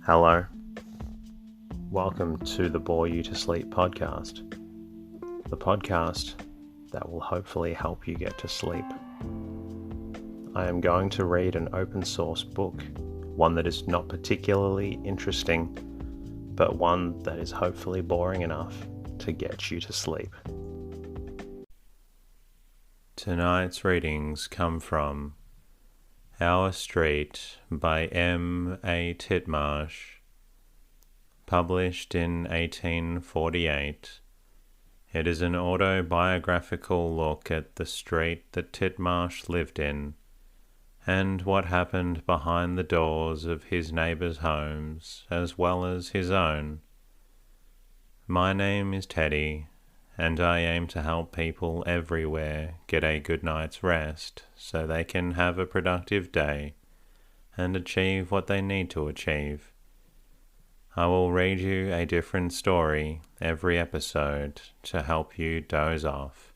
Hello. Welcome to the Bore You to Sleep podcast. The podcast that will hopefully help you get to sleep. I am going to read an open source book, one that is not particularly interesting, but one that is hopefully boring enough to get you to sleep. Tonight's readings come from Our Street by M.A Titmarsh, published in 1848. It is an autobiographical look at the street that Titmarsh lived in, and what happened behind the doors of his neighbours' homes as well as his own. My name is Teddy, and I aim to help people everywhere get a good night's rest so they can have a productive day and achieve what they need to achieve. I will read you a different story every episode to help you doze off.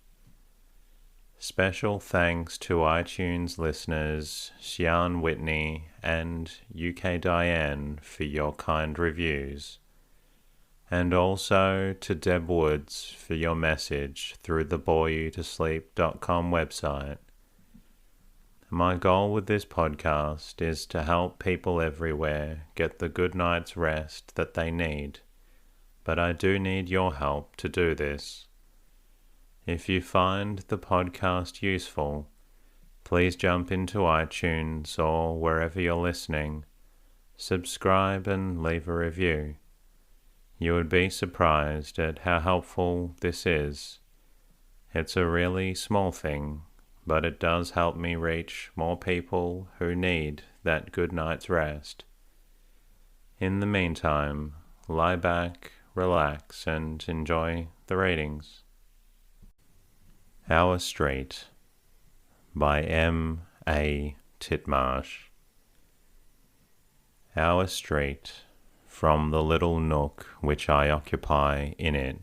Special thanks to iTunes listeners Sian Whitney and UK Diane for your kind reviews, and also to Deb Woods for your message through the boreyoutosleep.com website. My goal with this podcast is to help people everywhere get the good night's rest that they need, but I do need your help to do this. If you find the podcast useful, please jump into iTunes or wherever you're listening, subscribe and leave a review. You would be surprised at how helpful this is. It's a really small thing, but it does help me reach more people who need that good night's rest. In the meantime, lie back, relax, and enjoy the readings. Our Street by M.A Titmarsh. Our street, from the little nook which I occupy in it,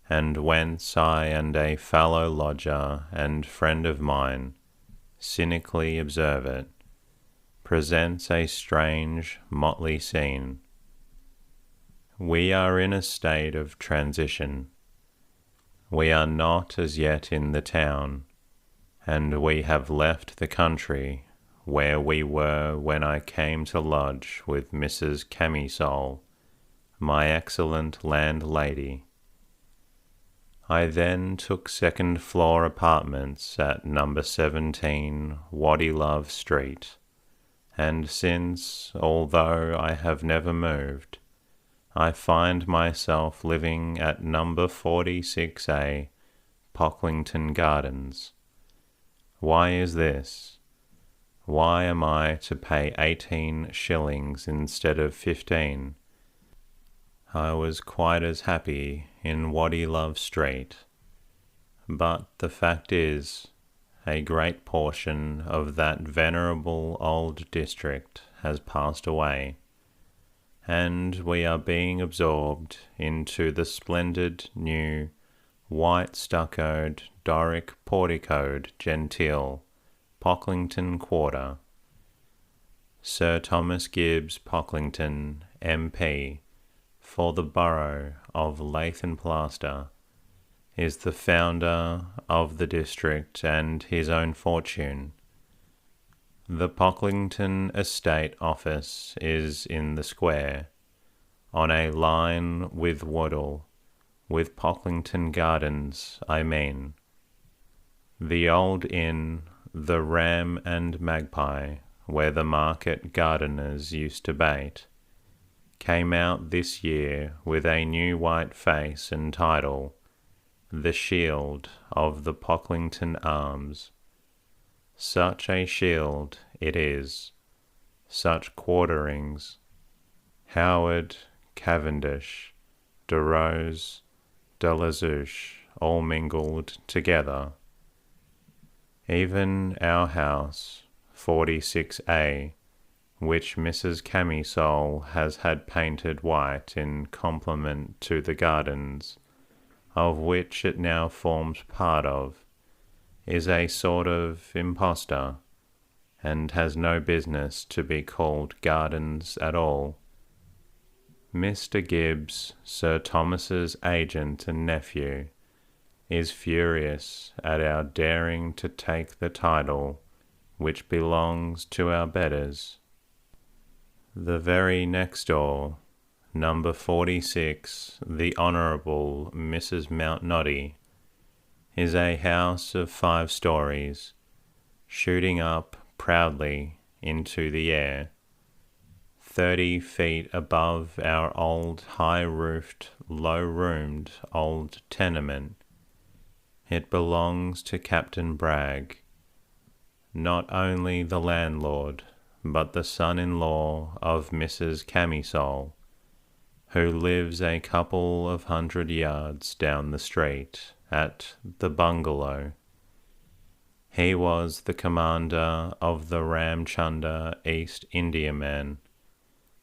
and whence I and a fellow lodger and friend of mine cynically observe it, presents a strange, motley scene. We are in a state of transition. We are not as yet in the town, and we have left the country where we were when I came to lodge with Mrs. Camisole, my excellent landlady. I then took second-floor apartments at number 17 Waddy-Love Street, and since, although I have never moved, I find myself living at number 46A Pocklington Gardens. Why is this? Why am I to pay 18 shillings instead of 15? I was quite as happy in Waddy-Love Street, but the fact is, a great portion of that venerable old district has passed away, and we are being absorbed into the splendid new white stuccoed Doric porticoed genteel Pocklington Quarter. Sir Thomas Gibbs Pocklington, MP, for the borough of Lath and Plaster, is the founder of the district and his own fortune. The Pocklington Estate Office is in the square, on a line with Waddle, with Pocklington Gardens, I mean. The old inn, the Ram and Magpie, where the market gardeners used to bait, came out this year with a new white face and title, The Shield of the Pocklington Arms. Such a shield it is, such quarterings. Howard, Cavendish, De Rose, De La Zouche, all mingled together. Even our house, 46A, which Mrs. Camisole has had painted white in compliment to the gardens, of which it now forms part of, is a sort of impostor, and has no business to be called gardens at all, Mr. Gibbs, Sir Thomas's agent and nephew, is furious at our daring to take the title which belongs to our betters. The very next door, number 46, the Honourable Mrs. Mountnoddy, is a house of 5 stories, shooting up proudly into the air, 30 feet above our old high-roofed, low-roomed old tenement. It belongs to Captain Bragg, not only the landlord, but the son-in-law of Mrs. Camisole, who lives a couple of 100 yards down the street at the bungalow. He was the commander of the Ramchunder East Indiaman,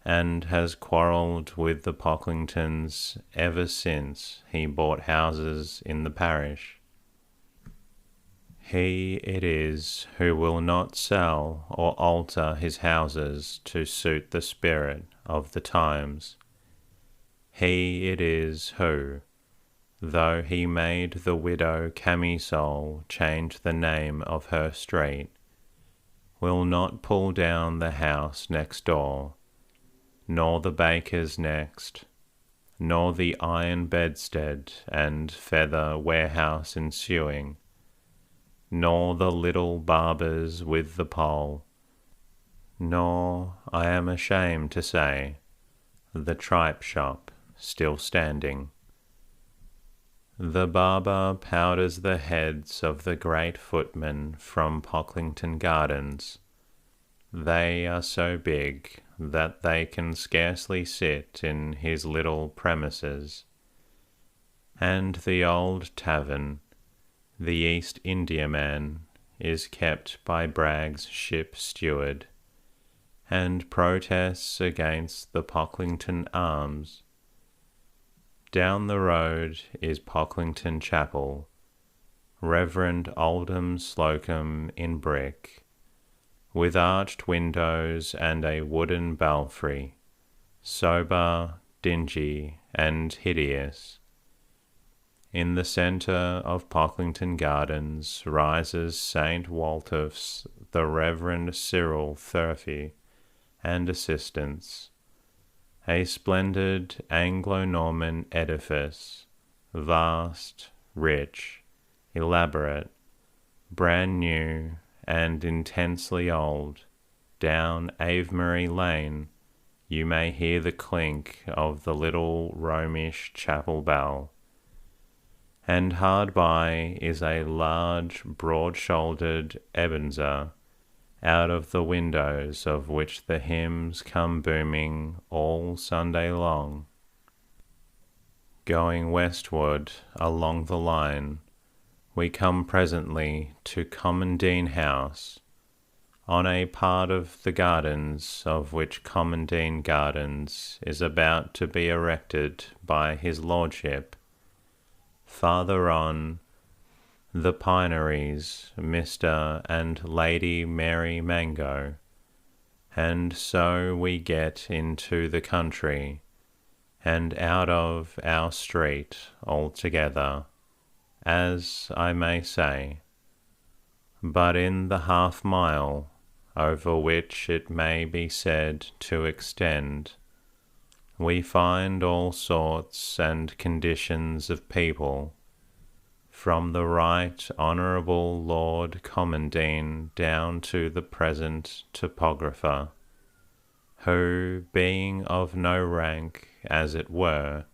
and has quarrelled with the Pocklingtons ever since he bought houses in the parish. He it is who will not sell or alter his houses to suit the spirit of the times. He it is who, though he made the widow Camisole change the name of her street, will not pull down the house next door, nor the baker's next, nor the iron bedstead and feather warehouse ensuing, nor the little barber's with the pole, nor, I am ashamed to say, the tripe shop still standing. The barber powders the heads of the great footmen from Pocklington Gardens. They are so big that they can scarcely sit in his little premises. And the old tavern, the East Indiaman, is kept by Bragg's ship steward, and protests against the Pocklington Arms. Down the road is Pocklington Chapel, Reverend Oldham Slocum in brick, with arched windows and a wooden belfry, sober, dingy, and hideous. In the centre of Pocklington Gardens rises St. Walter's, the Reverend Cyril Thurfey, and assistants, a splendid Anglo-Norman edifice, vast, rich, elaborate, brand new, and intensely old. Down Avebury Lane you may hear the clink of the little Romish chapel bell, and hard by is a large, broad-shouldered Ebenezer, out of the windows of which the hymns come booming all Sunday long. Going westward along the line, we come presently to Commandine House, on a part of the gardens of which Commandine Gardens is about to be erected by his lordship. Farther on, the Pineries, Mr. and Lady Mary Mango, and so we get into the country, and out of our street altogether, as I may say. But in the half-mile, over which it may be said to extend, we find all sorts and conditions of people, from the Right Honourable Lord Commandine down to the present topographer, who, being of no rank, as it were,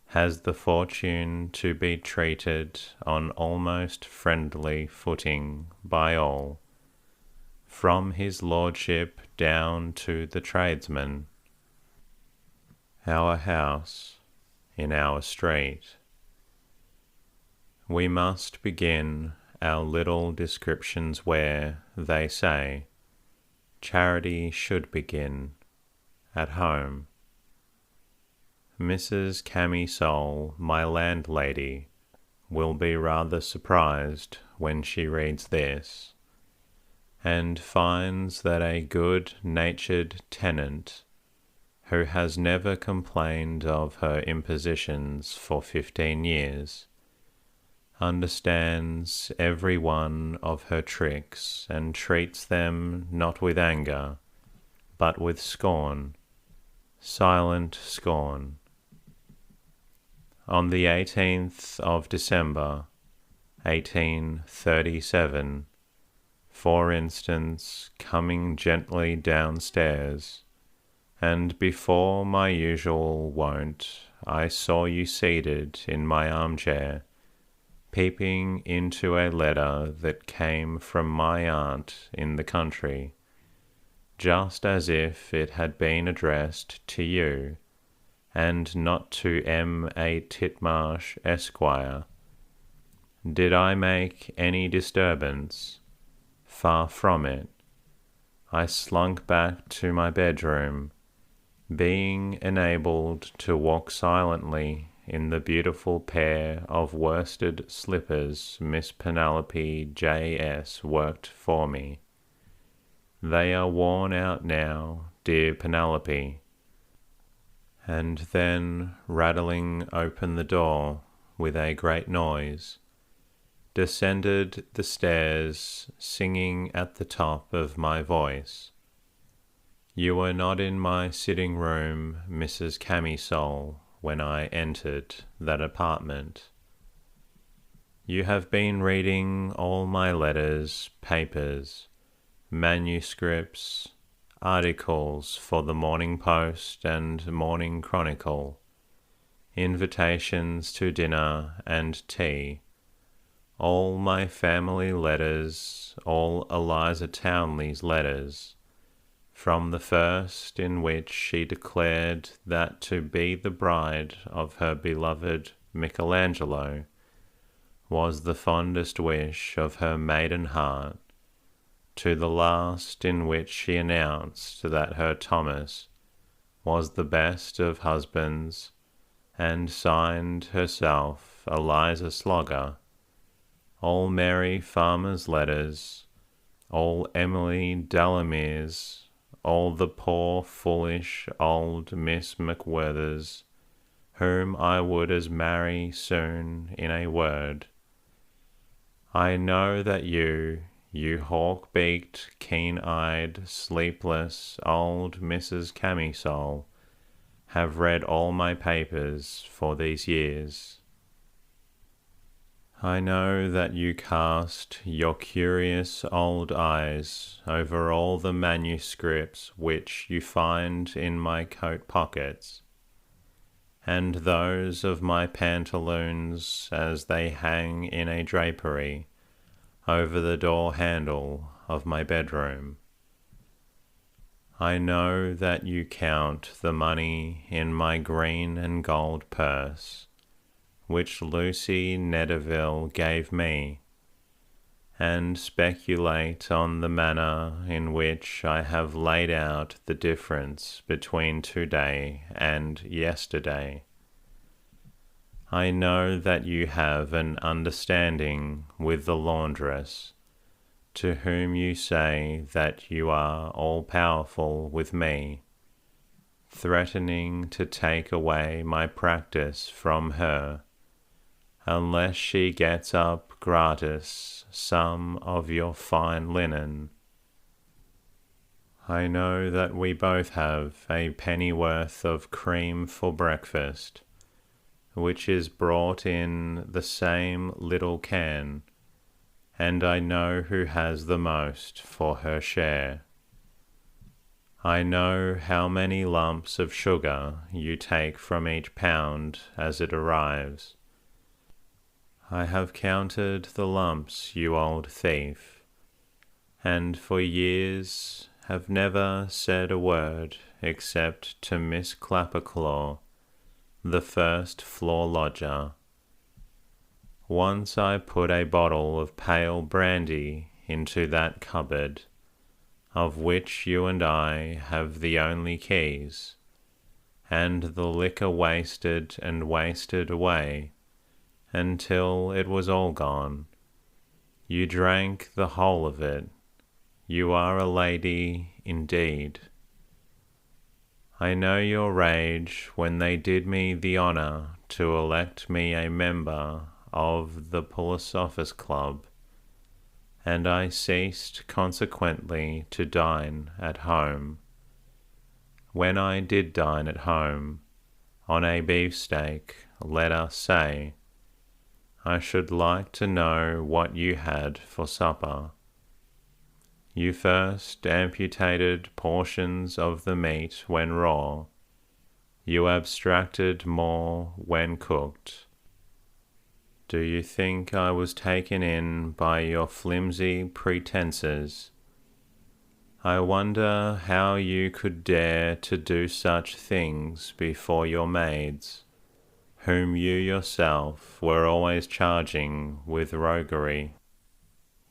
has the fortune to be treated on almost friendly footing by all, from his lordship down to the tradesman. Our house in our street. We must begin our little descriptions where, they say, charity should begin, at home. Mrs. Camisole, my landlady, will be rather surprised when she reads this, and finds that a good-natured tenant, who has never complained of her impositions for 15 years, understands every one of her tricks and treats them not with anger, but with scorn, silent scorn. On the 18th of December, 1837, for instance, coming gently downstairs, and before my usual wont, I saw you seated in my armchair, peeping into a letter that came from my aunt in the country, just as if it had been addressed to you, and not to M.A Titmarsh, Esquire. Did I make any disturbance? Far from it. I slunk back to my bedroom, being enabled to walk silently in the beautiful pair of worsted slippers Miss Penelope J.S. worked for me. They are worn out now, dear Penelope. And then, rattling open the door with a great noise, descended the stairs, singing at the top of my voice. You were not in my sitting room, Mrs. Camisole, when I entered that apartment. You have been reading all my letters, papers, manuscripts, articles for the Morning Post and Morning Chronicle, invitations to dinner and tea, all my family letters, all Eliza Townley's letters, from the first in which she declared that to be the bride of her beloved Michelangelo was the fondest wish of her maiden heart, to the last in which she announced that her Thomas was the best of husbands, and signed herself Eliza Slogger, all Mary Farmer's letters, all Emily Delamere's, all the poor foolish old Miss McWhirter's, whom I would as marry soon in a word. I know that you hawk-beaked, keen-eyed, sleepless old Mrs. Camisole, have read all my papers for these years. I know that you cast your curious old eyes over all the manuscripts which you find in my coat pockets, and those of my pantaloons as they hang in a drapery over the door handle of my bedroom. I know that you count the money in my green and gold purse, which Lucy Nedderville gave me, and speculate on the manner in which I have laid out the difference between today and yesterday. I know that you have an understanding with the laundress, to whom you say that you are all-powerful with me, threatening to take away my practice from her, unless she gets up gratis some of your fine linen. I know that we both have a pennyworth of cream for breakfast, which is brought in the same little can, and I know who has the most for her share. I know how many lumps of sugar you take from each pound as it arrives. I have counted the lumps, you old thief, and for years have never said a word except to Miss Clapperclaw, the first floor lodger. Once I put a bottle of pale brandy into that cupboard, of which you and I have the only keys, and the liquor wasted and wasted away until it was all gone. You drank the whole of it. You are a lady indeed. I know your rage when they did me the honour to elect me a member of the Police Office Club, and I ceased consequently to dine at home. When I did dine at home, on a beefsteak, let us say, I should like to know what you had for supper. You first amputated portions of the meat when raw. You abstracted more when cooked. Do you think I was taken in by your flimsy pretences? I wonder how you could dare to do such things before your maids, whom you yourself were always charging with roguery.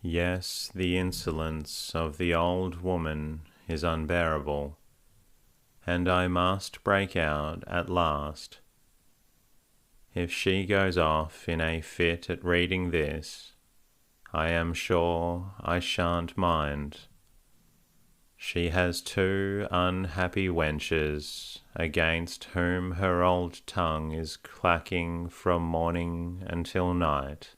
Yes, the insolence of the old woman is unbearable, and I must break out at last. If she goes off in a fit at reading this, I am sure I shan't mind. She has 2 unhappy wenches, against whom her old tongue is clacking from morning until night.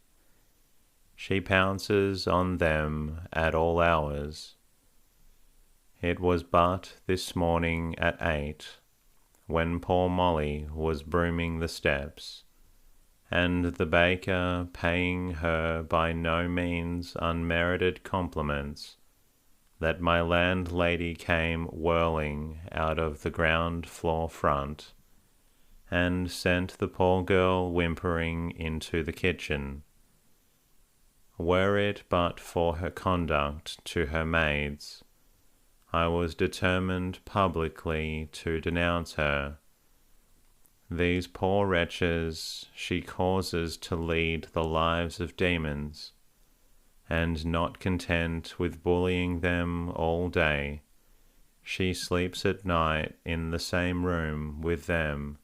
She pounces on them at all hours. It was but this morning at 8, when poor Molly was brooming the steps, and the baker paying her by no means unmerited compliments, that my landlady came whirling out of the ground floor front, and sent the poor girl whimpering into the kitchen. Were it but for her conduct to her maids, I was determined publicly to denounce her. These poor wretches she causes to lead the lives of demons, and not content with bullying them all day, she sleeps at night in the same room with them,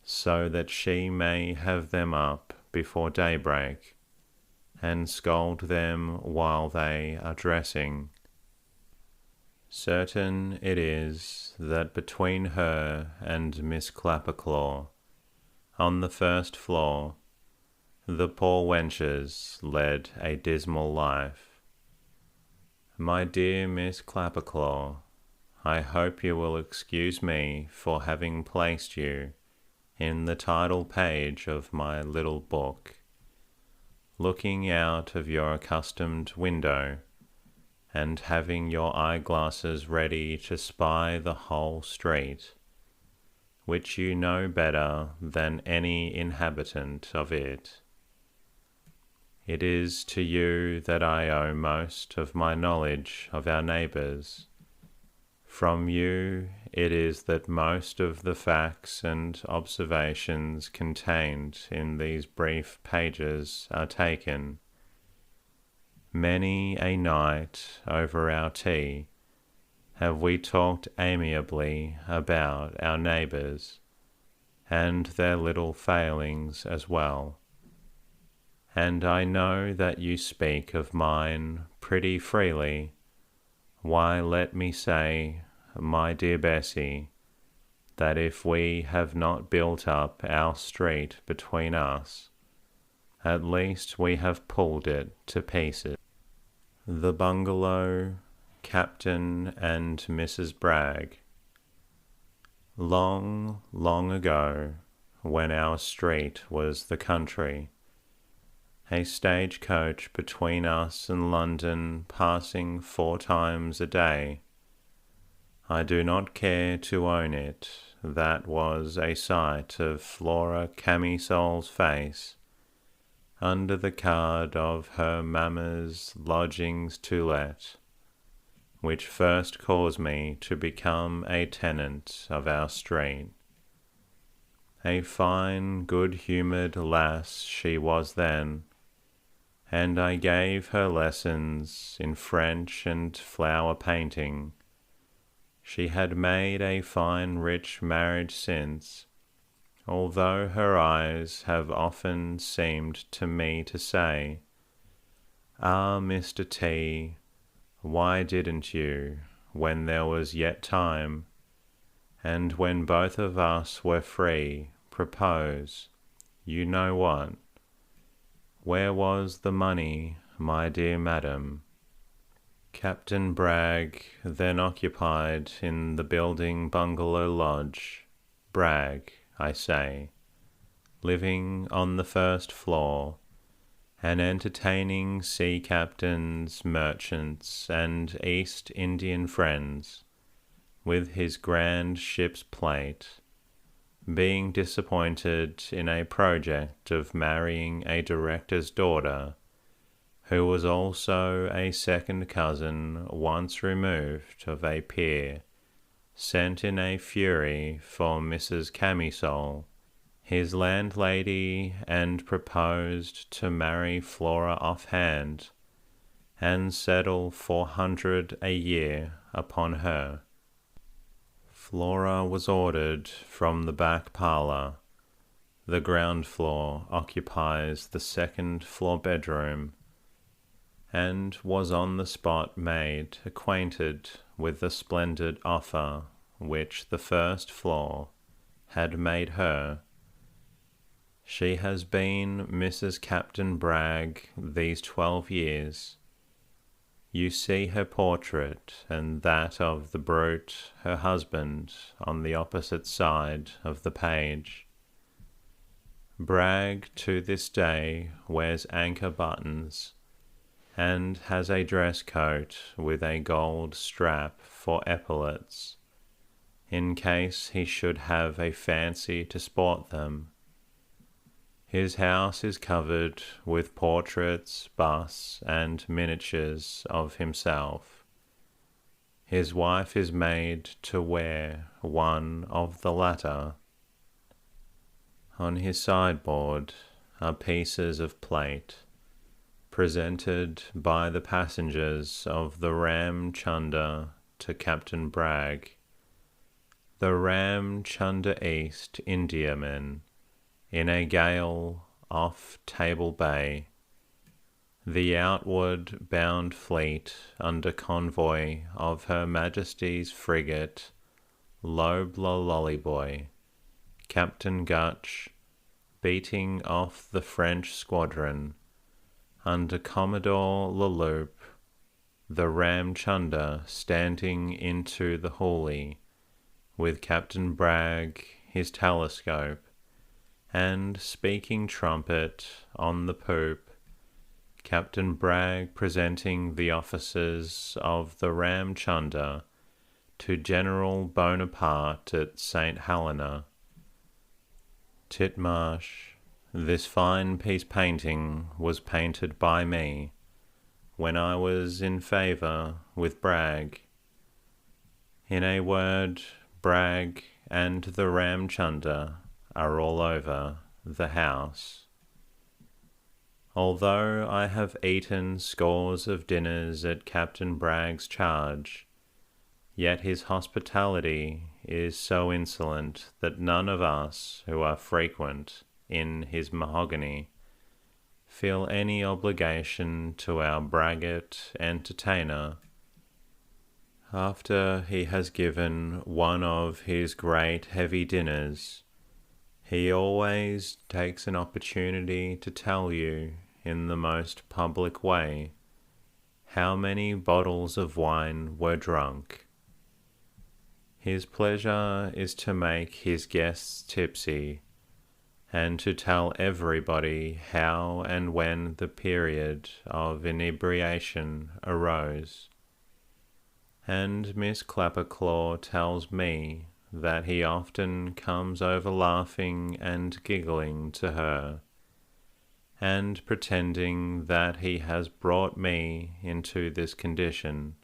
so that she may have them up before daybreak, and scold them while they are dressing. Certain it is that between her and Miss Clapperclaw, on the first floor, the poor wenches led a dismal life. My dear Miss Clapperclaw, I hope you will excuse me for having placed you in the title page of my little book, looking out of your accustomed window, and having your eyeglasses ready to spy the whole street, which you know better than any inhabitant of it. It is to you that I owe most of my knowledge of our neighbours. From you it is that most of the facts and observations contained in these brief pages are taken. Many a night over our tea have we talked amiably about our neighbours, and their little failings as well. And I know that you speak of mine pretty freely. Why, let me say, my dear Bessie, that if we have not built up our street between us, at least we have pulled it to pieces. The bungalow, Captain and Mrs. Bragg. Long, long ago, when our street was the country, a stagecoach between us and London passing 4 times a day. I do not care to own it. That was a sight of Flora Camisole's face, under the card of her mamma's lodgings to let, which first caused me to become a tenant of our street. A fine, good-humoured lass she was then, and I gave her lessons in French and flower painting. She had made a fine rich marriage since, although her eyes have often seemed to me to say, "Ah, Mr. T, why didn't you, when there was yet time?" and when both of us were free, propose, you know what? Where was the money, my dear madam? Captain Bragg then occupied in the building Bungalow Lodge. Bragg, I say, living on the first floor, and entertaining sea captains, merchants, and East Indian friends with his grand ship's plate, being disappointed in a project of marrying a director's daughter, who was also a second cousin once removed of a peer, sent in a fury for Mrs. Camisole, his landlady, and proposed to marry Flora offhand, and settle 400 a year upon her. Flora was ordered from the back parlour. The ground floor occupies the second floor bedroom, and was on the spot made acquainted with the splendid offer which the first floor had made her. She has been Mrs. Captain Bragg these 12 years. You see her portrait and that of the brute, her husband, on the opposite side of the page. Bragg to this day wears anchor buttons, and has a dress coat with a gold strap for epaulets, in case he should have a fancy to sport them. His house is covered with portraits, busts, and miniatures of himself. His wife is made to wear one of the latter. On his sideboard are pieces of plate, presented by the passengers of the Ram Chunder to Captain Bragg. The Ram Chunder East Indiaman, in a gale off Table Bay, the outward bound fleet under convoy of Her Majesty's frigate Lollyboy, Captain Gutch, beating off the French squadron under Commodore Leloup, the Ram Chunder standing into the Hooghly, with Captain Bragg, his telescope, and speaking trumpet on the poop, Captain Bragg presenting the officers of the Ram Chunder to General Bonaparte at St. Helena. Titmarsh, this fine piece painting was painted by me when I was in favour with Bragg. In a word, Bragg and the Ram Chunder are all over the house. Although I have eaten scores of dinners at Captain Bragg's charge, yet his hospitality is so insolent that none of us who are frequent in his mahogany feel any obligation to our braggart entertainer. After he has given one of his great heavy dinners, he always takes an opportunity to tell you, in the most public way, how many bottles of wine were drunk. His pleasure is to make his guests tipsy, and to tell everybody how and when the period of inebriation arose. And Miss Clapperclaw tells me that he often comes over laughing and giggling to her, and pretending that he has brought me into this condition,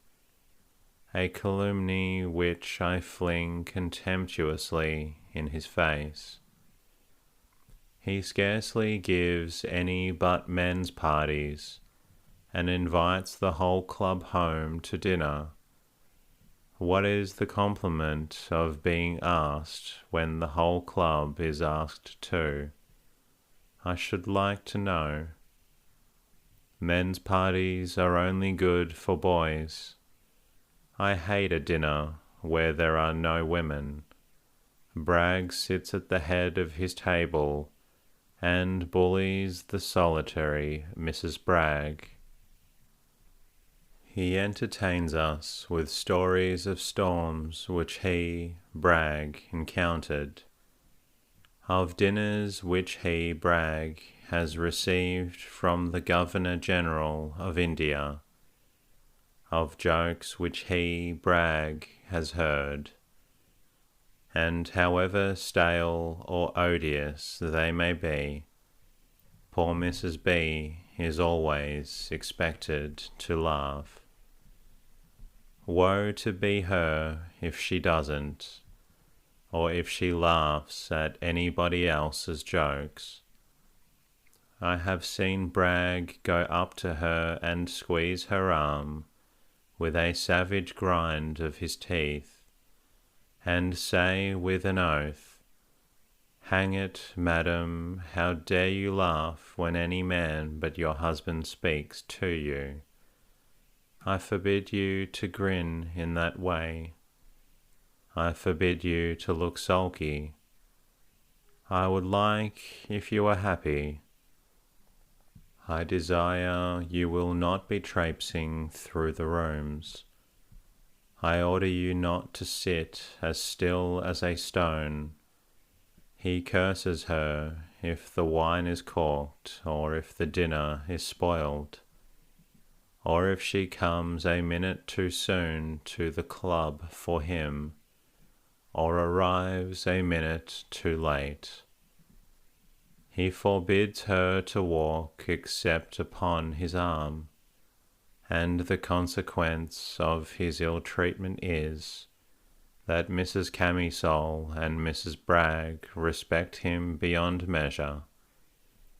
a calumny which I fling contemptuously in his face. He scarcely gives any but men's parties, and invites the whole club home to dinner. What is the compliment of being asked when the whole club is asked too? I should like to know. Men's parties are only good for boys. I hate a dinner where there are no women. Bragg sits at the head of his table and bullies the solitary Mrs. Bragg. He entertains us with stories of storms which he, Bragg, encountered, of dinners which he, Bragg, has received from the Governor-General of India, of jokes which he, Bragg, has heard, and however stale or odious they may be, poor Mrs. B is always expected to laugh. Woe to be her if she doesn't, or if she laughs at anybody else's jokes. I have seen Bragg go up to her and squeeze her arm with a savage grind of his teeth, and say with an oath, "Hang it, madam, how dare you laugh when any man but your husband speaks to you? I forbid you to grin in that way. I forbid you to look sulky. I would like if you were happy. I desire you will not be traipsing through the rooms. I order you not to sit as still as a stone." He curses her if the wine is corked, or if the dinner is spoiled, or if she comes a minute too soon to the club for him, or arrives a minute too late. He forbids her to walk except upon his arm, and the consequence of his ill-treatment is that Mrs. Camisole and Mrs. Bragg respect him beyond measure,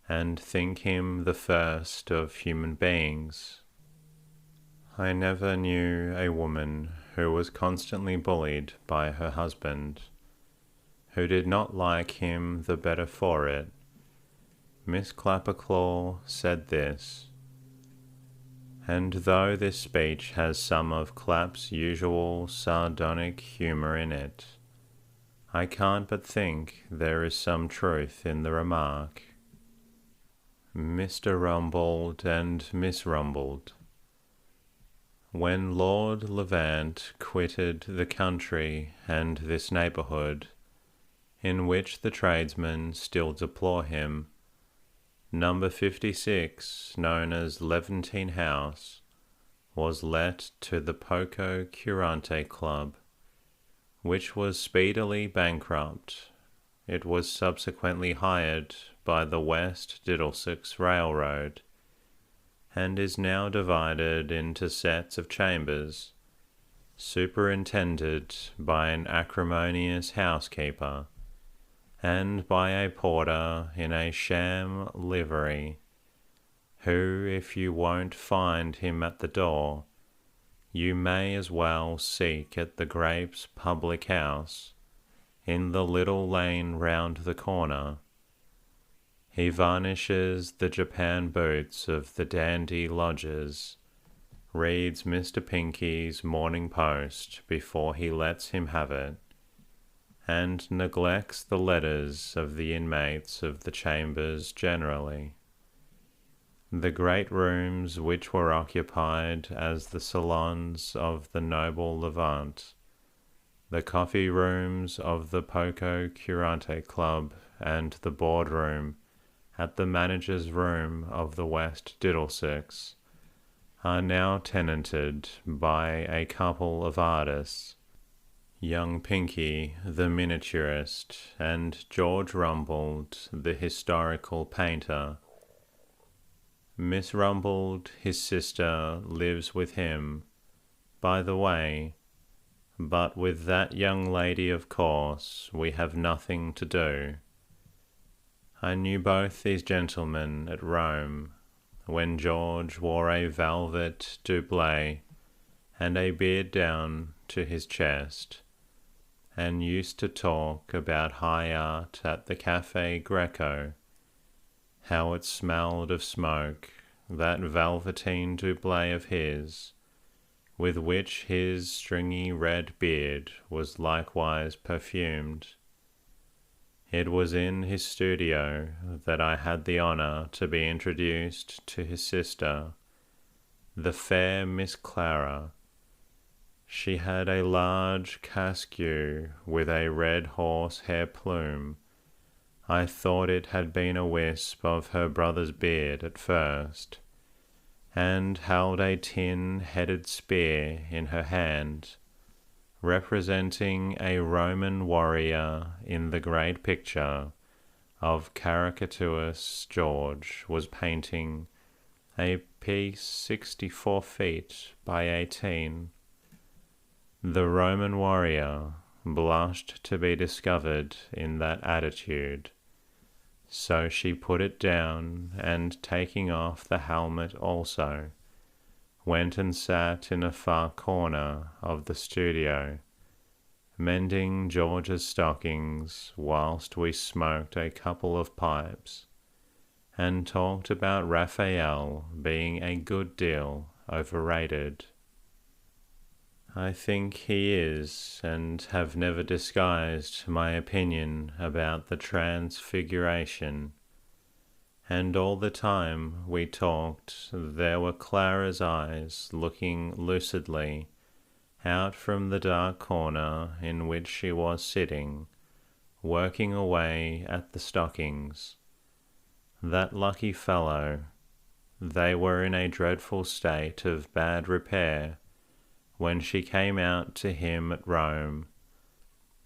and think him the first of human beings. I never knew a woman who was constantly bullied by her husband, who did not like him the better for it. Miss Clapperclaw said this, and though this speech has some of Clapp's usual sardonic humour in it, I can't but think there is some truth in the remark. Mr. Rumbold and Miss Rumbold. When Lord Levant quitted the country and this neighbourhood, in which the tradesmen still deplore him, number 56, known as Levantine House, was let to the Poco Curante Club, which was speedily bankrupt. It was subsequently hired by the West Diddlesex Railroad, and is now divided into sets of chambers, superintended by an acrimonious housekeeper, and by a porter in a sham livery, who, if you won't find him at the door, you may as well seek at the Grapes public house, in the little lane round the corner. He varnishes the Japan boots of the dandy lodgers, reads Mr. Pinky's Morning Post before he lets him have it, and neglects the letters of the inmates of the chambers generally. The great rooms which were occupied as the salons of the noble Levant, the coffee rooms of the Poco Curante Club, and the boardroom at the manager's room of the West Diddlesex, are now tenanted by a couple of artists, young Pinky, the miniaturist, and George Rumbold, the historical painter. Miss Rumbold, his sister, lives with him, by the way, but with that young lady, of course, we have nothing to do. I knew both these gentlemen at Rome, when George wore a velvet doublet and a beard down to his chest, and used to talk about high art at the Café Greco, how it smelled of smoke, that velveteen doublet of his, with which his stringy red beard was likewise perfumed. It was in his studio that I had the honour to be introduced to his sister, the fair Miss Clara. She had a large casque with a red horsehair plume. I thought it had been a wisp of her brother's beard at first, and held a tin-headed spear in her hand, representing a Roman warrior in the great picture of caricaturist George was painting, a piece 64 feet by 18. The Roman warrior blushed to be discovered in that attitude, so she put it down, and taking off the helmet also, went and sat in a far corner of the studio, mending George's stockings whilst we smoked a couple of pipes, and talked about Raphael being a good deal overrated. I think he is, and have never disguised my opinion about the Transfiguration. And all the time we talked, there were Clara's eyes looking lucidly out from the dark corner in which she was sitting, working away at the stockings. That lucky fellow! They were in a dreadful state of bad repair when she came out to him at Rome,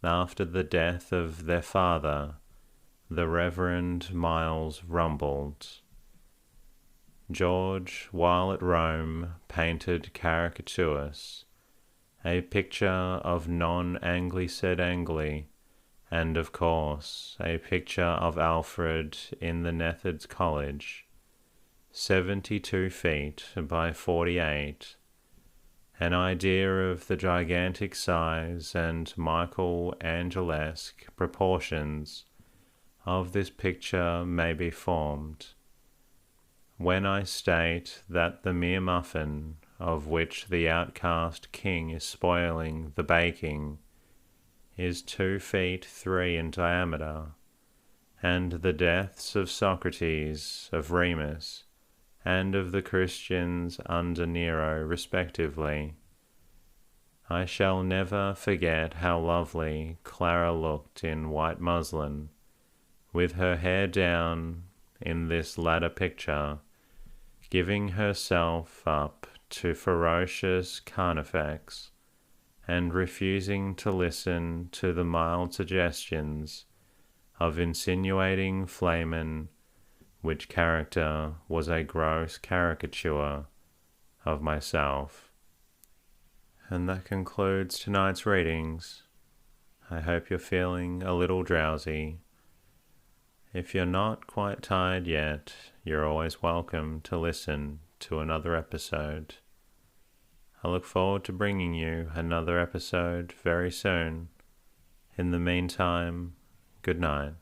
after the death of their father, the Reverend Miles Rumbold. George, while at Rome, painted caricatures, a picture of non-Angli sed Angli, and of course a picture of Alfred in the Nether's College, 72 feet by 48, an idea of the gigantic size and Michelangelesque proportions of this picture may be formed, when I state that the mere muffin of which the outcast king is spoiling the baking is 2 feet 3 in diameter, and the deaths of Socrates, of Remus, and of the Christians under Nero respectively. I shall never forget how lovely Clara looked in white muslin, with her hair down, in this latter picture, giving herself up to ferocious carnifex, and refusing to listen to the mild suggestions of insinuating Flamen, which character was a gross caricature of myself. And that concludes tonight's readings. I hope you're feeling a little drowsy. If you're not quite tired yet, you're always welcome to listen to another episode. I look forward to bringing you another episode very soon. In the meantime, good night.